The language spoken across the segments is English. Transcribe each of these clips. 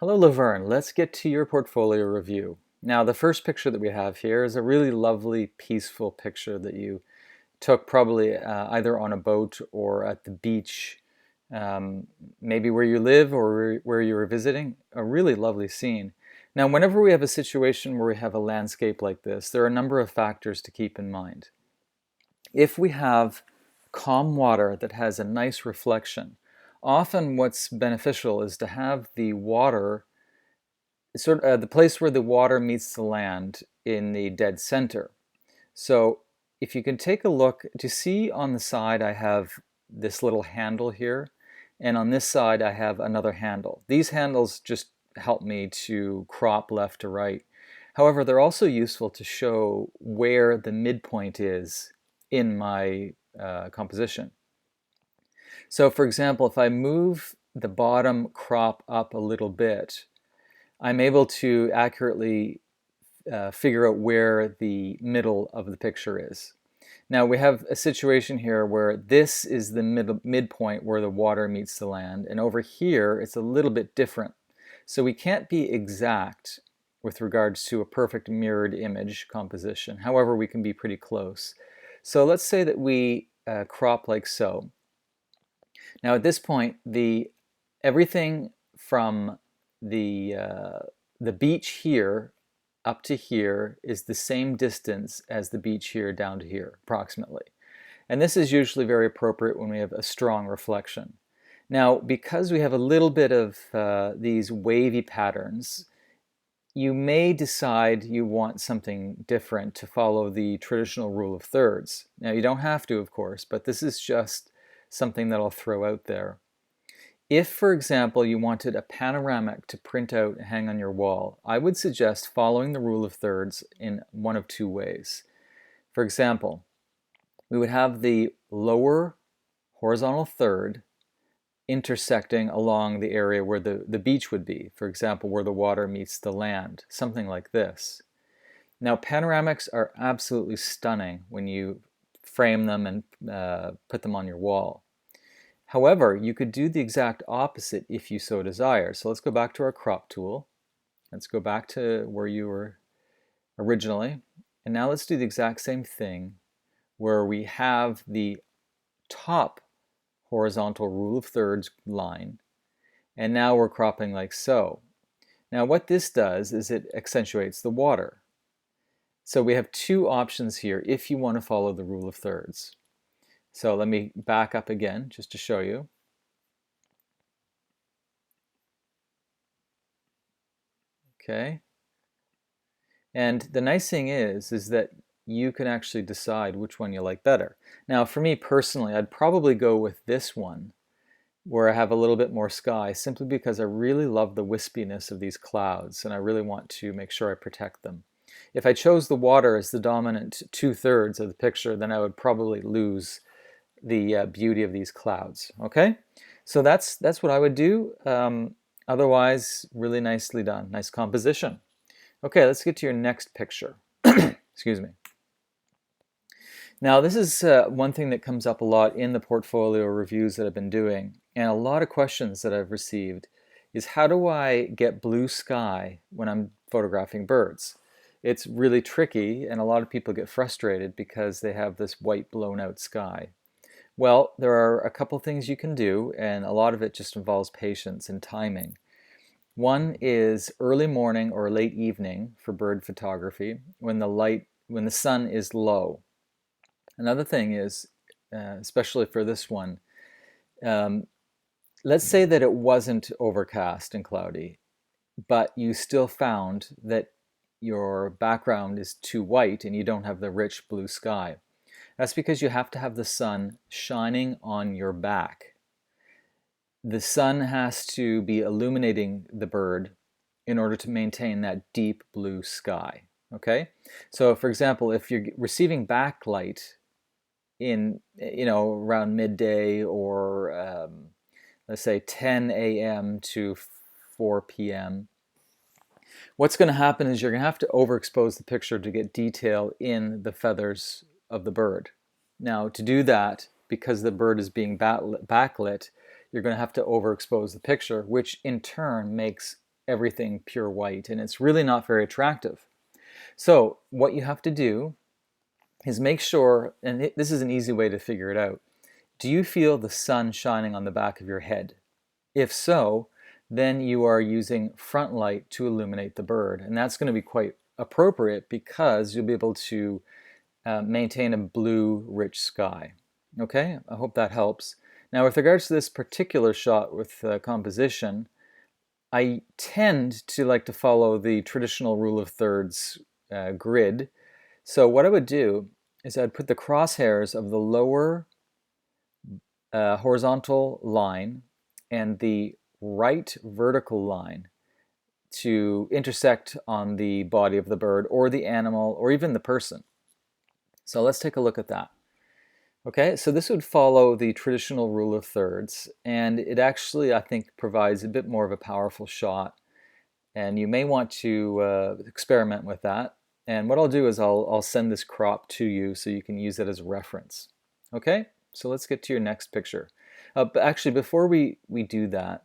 Hello, Laverne. Let's get to your portfolio review. Now, the first picture that we have here is a really lovely, peaceful picture that you took probably either on a boat or at the beach, maybe where you live or where you were visiting. A really lovely scene. Now, whenever we have a situation where we have a landscape like this, there are a number of factors to keep in mind. If we have calm water that has a nice reflection, often what's beneficial is to have the water the place where the water meets the land in the dead center. So if you can take a look, to see on the side I have this little handle here, and on this side I have another handle. These handles just help me to crop left to right. However, they're also useful to show where the midpoint is in my composition. So for example, if I move the bottom crop up a little bit, I'm able to accurately figure out where the middle of the picture is. Now we have a situation here where this is the midpoint where the water meets the land, and over here it's a little bit different. So we can't be exact with regards to a perfect mirrored image composition. However, we can be pretty close. So let's say that we crop like so. Now at this point, everything from the beach here up to here is the same distance as the beach here down to here, approximately. And this is usually very appropriate when we have a strong reflection. Now, because we have a little bit of these wavy patterns, you may decide you want something different to follow the traditional rule of thirds. Now, you don't have to, of course, but this is just something that I'll throw out there. If, for example, you wanted a panoramic to print out and hang on your wall, I would suggest following the rule of thirds in one of two ways. For example, we would have the lower horizontal third intersecting along the area where the beach would be, for example, where the water meets the land, something like this. Now, panoramics are absolutely stunning when you frame them and put them on your wall. However, you could do the exact opposite if you so desire. So let's go back to our crop tool. Let's go back to where you were originally. And now let's do the exact same thing where we have the top horizontal rule of thirds line. And now we're cropping like so. Now what this does is it accentuates the water. So we have two options here if you want to follow the rule of thirds. So let me back up again just to show you. Okay. And the nice thing is that you can actually decide which one you like better. Now for me personally, I'd probably go with this one where I have a little bit more sky, simply because I really love the wispiness of these clouds and I really want to make sure I protect them. If I chose the water as the dominant 2/3 of the picture, then I would probably lose the beauty of these clouds. Okay, so that's what I would do. Otherwise, really nicely done. Nice composition. Okay, let's get to your next picture. Excuse me. Now, this is one thing that comes up a lot in the portfolio reviews that I've been doing, and a lot of questions that I've received is how do I get blue sky when I'm photographing birds? It's really tricky, and a lot of people get frustrated because they have this white blown out sky. Well, there are a couple things you can do, and a lot of it just involves patience and timing. One is early morning or late evening for bird photography when the sun is low. Another thing is, especially for this one, let's say that it wasn't overcast and cloudy, but you still found that your background is too white and you don't have the rich blue sky. That's because you have to have the sun shining on your back. The sun has to be illuminating the bird in order to maintain that deep blue sky. Okay? So for example, if you're receiving backlight in, around midday or let's say 10 a.m. to 4 p.m., what's going to happen is you're going to have to overexpose the picture to get detail in the feathers of the bird. Now, to do that, because the bird is being backlit, you're going to have to overexpose the picture, which in turn makes everything pure white, and it's really not very attractive. So what you have to do is make sure, and this is an easy way to figure it out, do you feel the sun shining on the back of your head? If so, then you are using front light to illuminate the bird, and that's going to be quite appropriate because you'll be able to maintain a blue rich sky. Okay, I hope that helps. Now with regards to this particular shot with composition, I tend to like to follow the traditional rule of thirds grid. So what I would do is I'd put the crosshairs of the lower horizontal line and the right vertical line to intersect on the body of the bird or the animal or even the person. So let's take a look at that. Okay, so this would follow the traditional rule of thirds, and it actually, I think, provides a bit more of a powerful shot, and you may want to experiment with that. And what I'll do is I'll send this crop to you so you can use it as a reference. Okay, so let's get to your next picture. But actually, before we do that,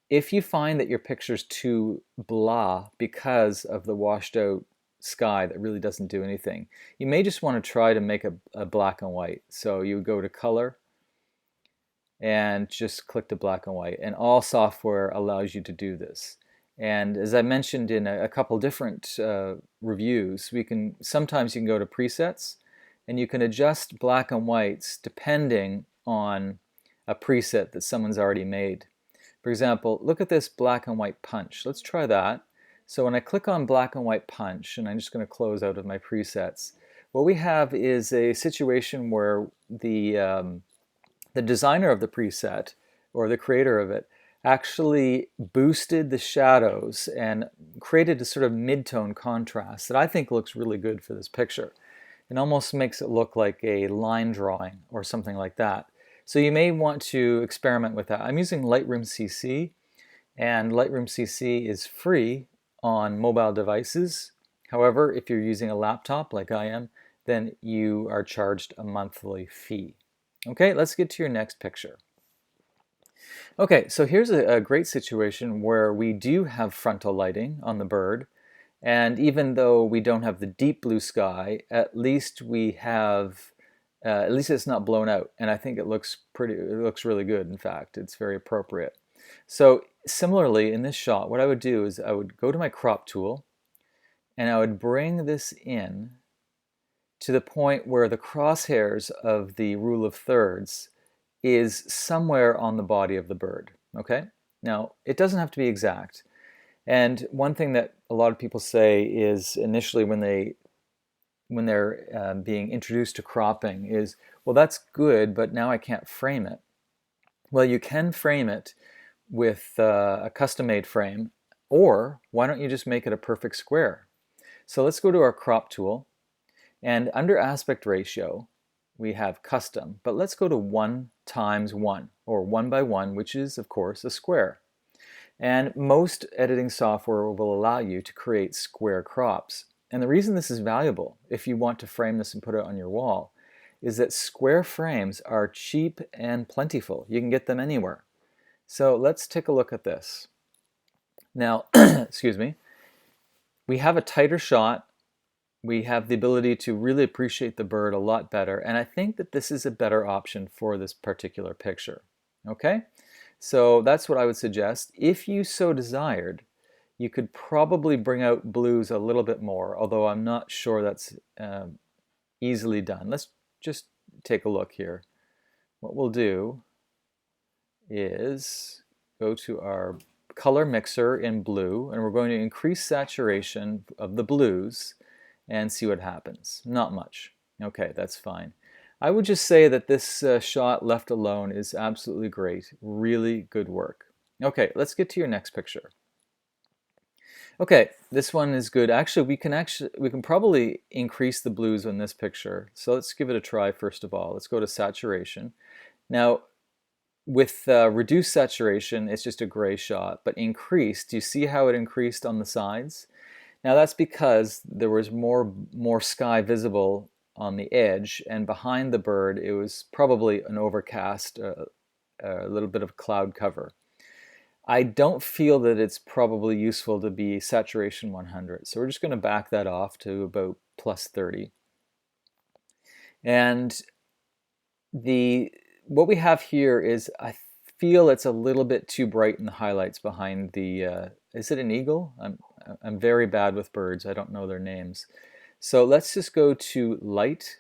if you find that your picture's too blah because of the washed out sky that really doesn't do anything, you may just want to try to make a black and white. So you go to color and just click to black and white, and all software allows you to do this. And as I mentioned in a couple different reviews, sometimes you can go to presets and you can adjust black and whites depending on a preset that someone's already made. For example, look at this black and white punch. Let's try that. So when I click on black and white punch, and I'm just going to close out of my presets, what we have is a situation where the designer of the preset, or the creator of it, actually boosted the shadows and created a sort of mid-tone contrast that I think looks really good for this picture. It almost makes it look like a line drawing or something like that. So you may want to experiment with that. I'm using Lightroom Cc, and Lightroom Cc is free on mobile devices. However, if you're using a laptop like I am, then you are charged a monthly fee. Okay, let's get to your next picture. Okay, so here's a great situation where we do have frontal lighting on the bird, and even though we don't have the deep blue sky, at least we have at least it's not blown out, and I think it looks really good. In fact, it's very appropriate. So similarly in this shot, what I would do is I would go to my crop tool and I would bring this in to the point where the crosshairs of the rule of thirds is somewhere on the body of the bird. Okay? Now, it doesn't have to be exact. And one thing that a lot of people say is initially when they're being introduced to cropping is, well, that's good, but now I can't frame it. Well, you can frame it with a custom-made frame, or why don't you just make it a perfect square? So let's go to our crop tool, and under aspect ratio, we have custom, but let's go to 1:1, or 1:1, which is, of course, a square. And most editing software will allow you to create square crops. And the reason this is valuable, if you want to frame this and put it on your wall, is that square frames are cheap and plentiful. You can get them anywhere. So let's take a look at this. Now, excuse me, we have a tighter shot. We have the ability to really appreciate the bird a lot better, and I think that this is a better option for this particular picture. Okay? So that's what I would suggest. If you so desired, you could probably bring out blues a little bit more, although I'm not sure that's easily done. Let's just take a look here. What we'll do is go to our color mixer in blue, and we're going to increase saturation of the blues and see what happens. Not much. Okay, that's fine. I would just say that this shot left alone is absolutely great. Really good work. Okay, let's get to your next picture. Okay, this one is good. Actually, we can probably increase the blues in this picture. So let's give it a try first of all. Let's go to saturation. Now, with reduced saturation, it's just a gray shot, but increased, do you see how it increased on the sides? Now that's because there was more sky visible on the edge, and behind the bird it was probably an overcast, a little bit of cloud cover. I don't feel that it's probably useful to be saturation 100. So we're just going to back that off to about plus 30. And what we have here is, I feel it's a little bit too bright in the highlights behind the, is it an eagle? I'm very bad with birds. I don't know their names. So let's just go to light,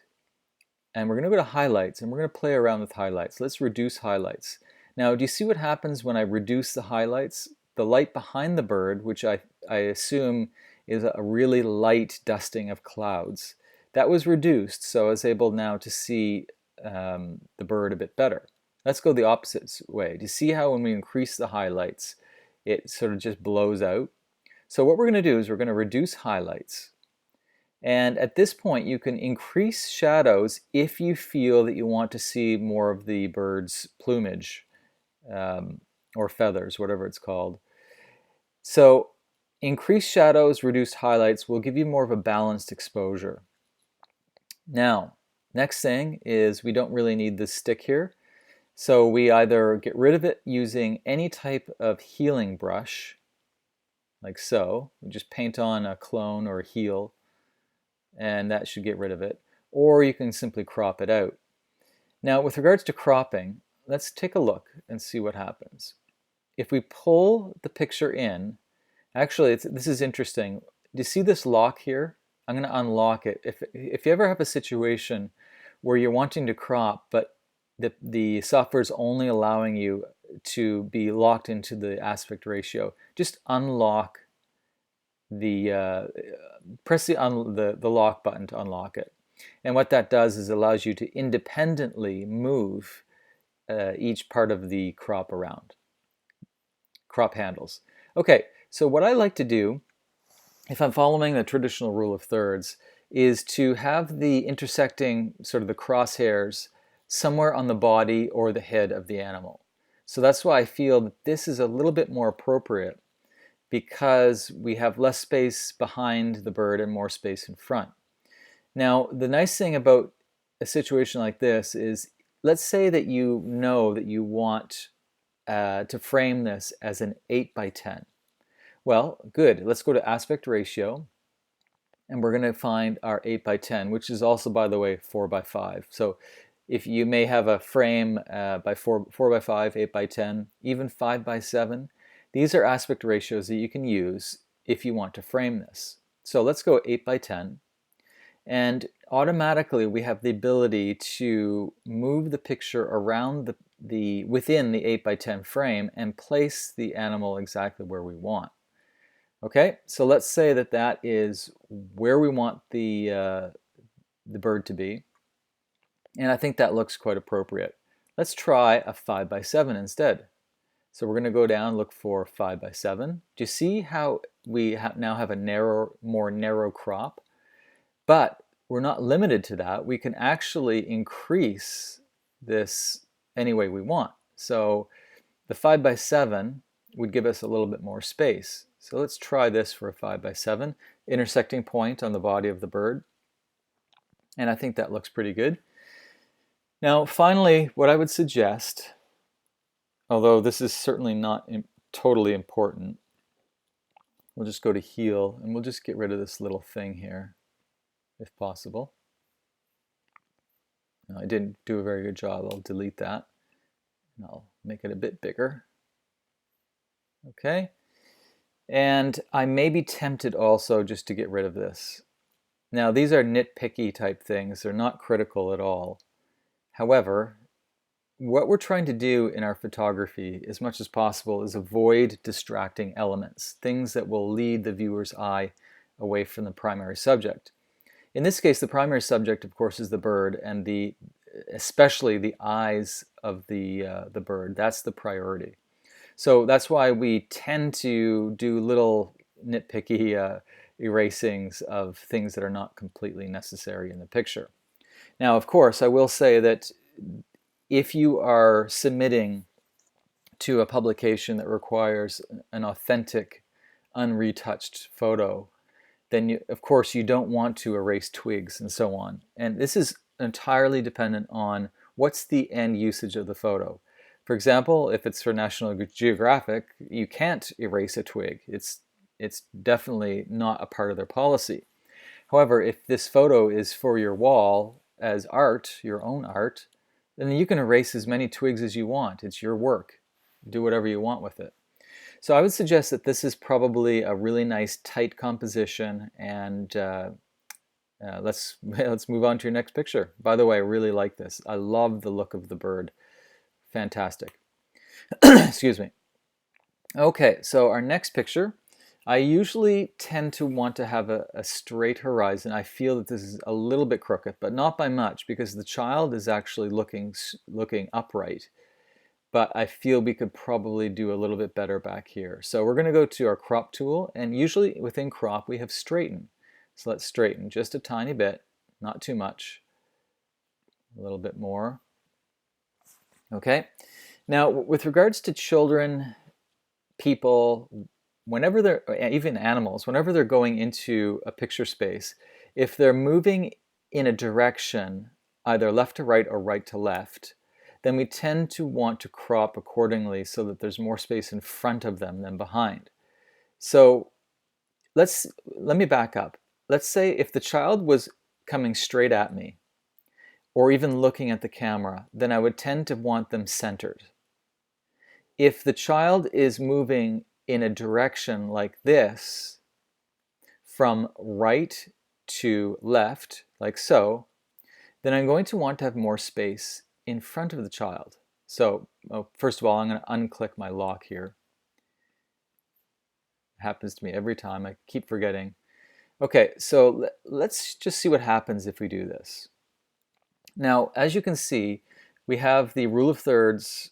and we're going to go to highlights, and we're going to play around with highlights. Let's reduce highlights. Now, do you see what happens when I reduce the highlights? The light behind the bird, which I assume is a really light dusting of clouds, that was reduced, so I was able now to see the bird a bit better. Let's go the opposite way. Do you see how when we increase the highlights, it sort of just blows out? So what we're going to do is we're going to reduce highlights. And at this point, you can increase shadows if you feel that you want to see more of the bird's plumage or feathers, whatever it's called. So increased shadows, reduced highlights will give you more of a balanced exposure. Now, next thing is we don't really need this stick here. So we either get rid of it using any type of healing brush, like so. We just paint on a clone or a heel, and that should get rid of it. Or you can simply crop it out. Now, with regards to cropping, let's take a look and see what happens. If we pull the picture in, actually, this is interesting. Do you see this lock here? I'm going to unlock it. If you ever have a situation where you're wanting to crop, but the software is only allowing you to be locked into the aspect ratio, just unlock press the lock button to unlock it. And what that does is allows you to independently move each part of the crop around. Crop handles. Okay, so what I like to do, if I'm following the traditional rule of thirds, is to have the intersecting, sort of the crosshairs, somewhere on the body or the head of the animal. So that's why I feel that this is a little bit more appropriate, because we have less space behind the bird and more space in front. Now, the nice thing about a situation like this is, let's say that you know that you want to frame this as an 8 by 10. Well, good. Let's go to aspect ratio, and we're going to find our 8 by 10, which is also, by the way, 4 by 5. So if you may have a frame by 4 by 5, 8 by 10, even 5 by 7, these are aspect ratios that you can use if you want to frame this. So let's go 8 by 10, and automatically we have the ability to move the picture around within the 8 by 10 frame and place the animal exactly where we want. Okay, so let's say that that is where we want the bird to be, and I think that looks quite appropriate. Let's try a 5 by 7 instead. So we're going to go down, look for 5 by 7. Do you see how we now have a more narrow crop? But we're not limited to that. We can actually increase this any way we want. So the 5 by 7 would give us a little bit more space. So let's try this for a 5 by 7, intersecting point on the body of the bird. And I think that looks pretty good. Now, finally, what I would suggest, although this is certainly not totally important, we'll just go to heal, and we'll just get rid of this little thing here, if possible. No, I didn't do a very good job. I'll delete that, and I'll make it a bit bigger. Okay, and I may be tempted also just to get rid of this. Now, these are nitpicky type things. They're not critical at all. However, what we're trying to do in our photography, as much as possible, is avoid distracting elements, things that will lead the viewer's eye away from the primary subject. In this case, the primary subject, of course, is the bird, and especially the eyes of the bird. That's the priority. So that's why we tend to do little nitpicky erasings of things that are not completely necessary in the picture. Now, of course, I will say that if you are submitting to a publication that requires an authentic, unretouched photo, then of course you don't want to erase twigs and so on. And this is entirely dependent on what's the end usage of the photo. For example, if it's for National Geographic, you can't erase a twig. It's definitely not a part of their policy. However, if this photo is for your wall as art, your own art, then you can erase as many twigs as you want. It's your work. Do whatever you want with it. So I would suggest that this is probably a really nice tight composition, and let's move on to your next picture. By the way, I really like this. I love the look of the bird. Fantastic. Excuse me. Okay, so our next picture, I usually tend to want to have a straight horizon. I feel that this is a little bit crooked, but not by much, because the child is actually looking upright. But I feel we could probably do a little bit better back here. So we're going to go to our crop tool, and usually within crop we have straighten. So let's straighten just a tiny bit, not too much, a little bit more. Okay, now with regards to children, people, whenever they're, even animals, whenever they're going into a picture space, if they're moving in a direction, either left to right or right to left, then we tend to want to crop accordingly so that there's more space in front of them than behind. So let me back up. Let's say if the child was coming straight at me, or even looking at the camera, then I would tend to want them centered. If the child is moving in a direction like this, from right to left, like so, then I'm going to want to have more space in front of the child. So first of all, I'm going to unclick my lock here. It happens to me every time. I keep forgetting. Okay, so let's just see what happens if we do this. Now, as you can see, we have the rule of thirds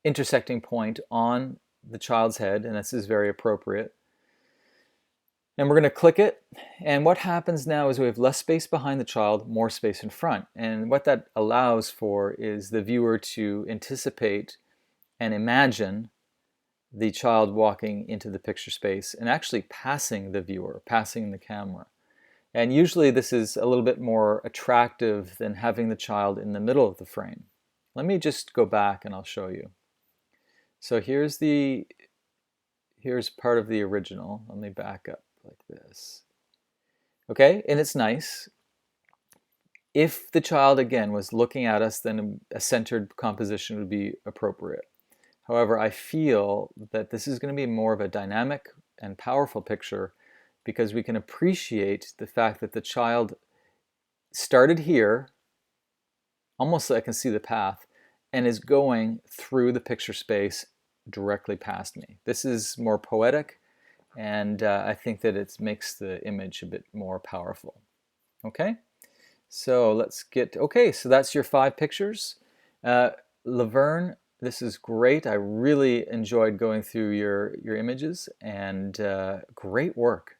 intersecting point on the child's head, and this is very appropriate. And we're going to click it, and what happens now is we have less space behind the child, more space in front. And what that allows for is the viewer to anticipate and imagine the child walking into the picture space and actually passing the viewer, passing the camera. And usually this is a little bit more attractive than having the child in the middle of the frame. Let me just go back and I'll show you. So here's part of the original. Let me back up like this. Okay, and it's nice. If the child again was looking at us, then a centered composition would be appropriate. However, I feel that this is going to be more of a dynamic and powerful picture because we can appreciate the fact that the child started here, almost so I can see the path, and is going through the picture space directly past me. This is more poetic, and I think that it makes the image a bit more powerful. Okay, so let's get, okay, so that's your 5 pictures. Laverne, this is great. I really enjoyed going through your images, and great work.